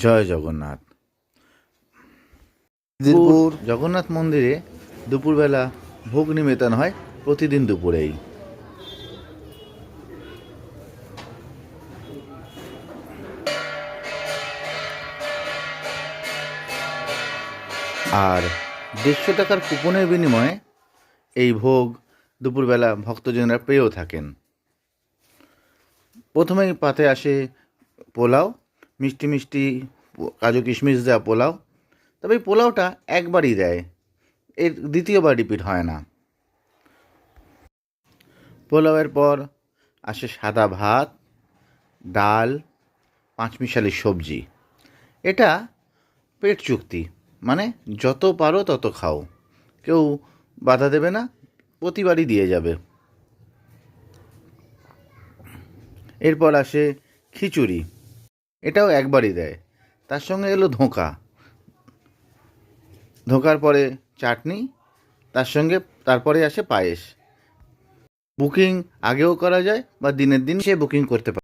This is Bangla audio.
জয় জগন্নাথ। দিরপুর জগন্নাথ মন্দিরে দুপুরবেলা ভোগ নিবেদন হয় প্রতিদিন দুপুরেই। আর 150 টাকার কুপনের বিনিময়ে এই ভোগ দুপুরবেলা ভক্তজনরা পেয়েও থাকেন। প্রথমেই পাতে আসে পোলাও, মিষ্টি মিষ্টি কাজু কিশমিশ দেওয়া পোলাও। তবে এই পোলাওটা একবারই দেয়, এর দ্বিতীয়বার রিপিট হয় না। পোলাওয়ের পর আসে সাদা ভাত, ডাল, পাঁচমিশালি সবজি। এটা পেট চুক্তি, মানে যত পারো তত খাও, কেউ বাধা দেবে না, প্রতিবারই দিয়ে যাবে। এরপর আসে খিচুড়ি, এটাও একবারই দেয়। তার সঙ্গে এলো ধোঁকা, ধোঁকার পরে চাটনি, তার সঙ্গে তারপরে আসে পায়েস। বুকিং আগেও করা যায় বা দিনের দিন সে বুকিং করতে পারে।